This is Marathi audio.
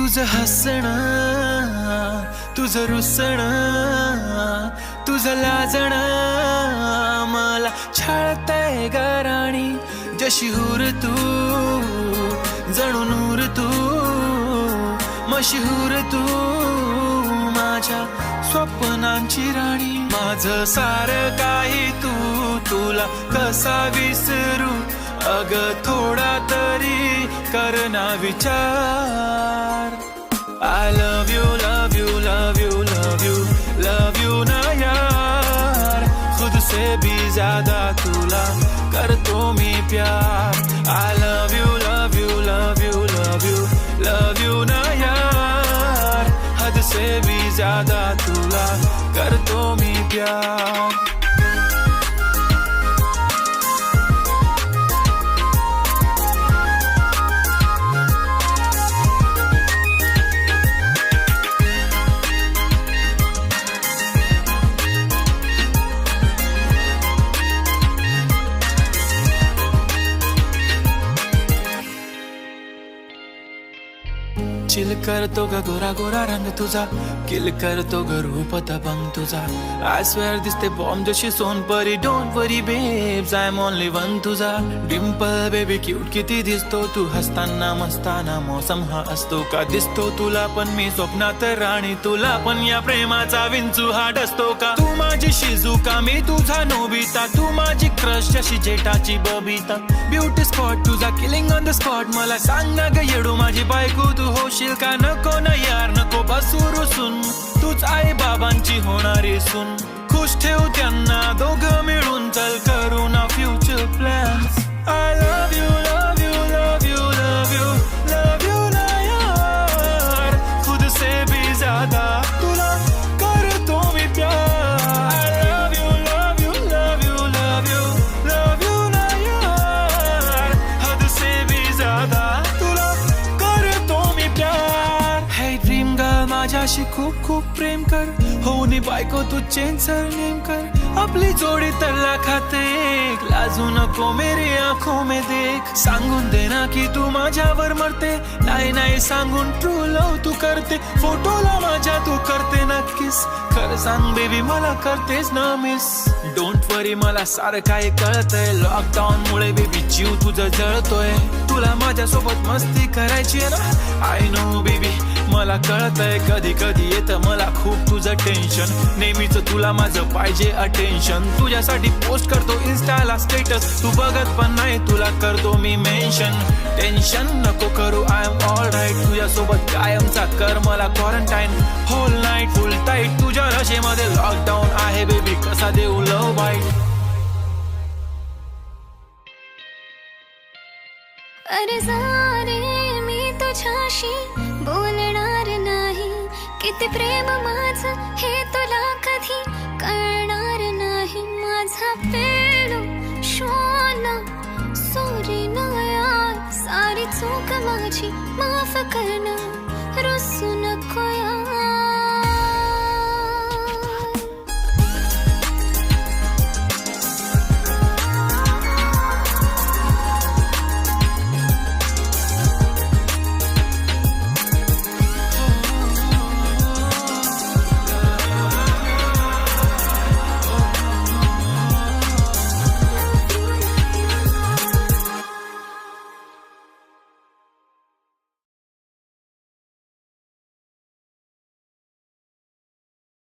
तुझं हसणं, तुझं रुसणं, तुझं लाजणं मला छळतंय ग राणी. जशी हुर तू, जणू नूर तू, मशहूर तू, माझ्या स्वप्नांची राणी. माझं सारं काही तू, तुला कसा विसरू अग थोडा तरी करना विचार. I love you, love you, love you, love you, love you ना यार. खुद से भी ज्यादा तुला करतो मी प्यार. I love you, love you, love you, love you, love you ना यार. हद से भी ज्यादा तुला करतो मी प्यार. चिल करतो ग गोरा गोरा रंग तुझा, किल करतो ग रूप दबंग तुझा. आय स्वेअर दिसते बॉम्ब जशी Sonpari. Don't worry babes I am only one तुझा. डिम्पल बेबी क्यूट किती दिसतो तू हसताना मस्ताना. मौसम हा असतो का दिसतो तुला पण मी स्वप्नात राणी. तुला पण या प्रेमाचा विंचू हा डसतो का. तू माझी शिजुका मी तुझा नोबिता. तू माझी क्रश जशी जेठाची बबिता. ब्युटी स्पॉट तुझा किलिंग ऑन द स्पॉट. मला सांग ना ग येडू माझी बायको तू होशील का. नको ना यार नको बसू रुसून. तूच आई बाबांची होणारी सून. खुश ठेव त्यांना दोघं मिळून. चल करू ना future plans. I love you, love you, love you, love you, love you ना यार. खुद से भी ज्यादा तुला करतो मी प्यार. I love you, love you, love you, love you, love you ना यार. हद से भी ज्यादा तुला करतो मी प्यार. हे ड्रीम गर्ल माझ्याशी खूप खूप प्रेम कर. होऊनी बायको तू चेंज सरनेम कर. आपली जोडी तर लाखात एक. लाजू नको मेरी आंखों में देख. सांगून दे ना की तू माझ्यावर मरते. नाही नाही सांगून ट्रू लव तू करते. फोटोला माझ्या तू करते नक्कीच. खरं सांग बेबी मला करतेस ना मिस. डोंट वरी मला सारं काय कळतंय. लॉकडाऊन मुळे बेबी जीव तुझं जळतोय. तुला माझ्यासोबत मस्ती करायची ना. आय नो बेबी मला कळतंय. कधी कधी येतं मला खूप तुझं टेन्शन. नेहमीच तुला माझं पाहिजे अटेन्शन. तुझ्यासाठी पोस्ट करतो इन्स्टाला स्टेटस. तू बघत पण नाही तुला करतो मी मेन्शन. टेन्शन नको करू आय एम ऑल राईट. तुझ्यासोबत कायमचा कर मला quarantine. Whole night full tight तुझ्या रशेमध्ये लॉकडाऊन आहे बेबी. कसा देऊ लव बाईट. अरे सारे मी तुझ्याशी बोलणार नाही. किती प्रेम माझं हे तुला कधी कळणार नाही. माझा पेलो शोना सॉरी ना यार. सारी चूक माझी माफ करणं रुसून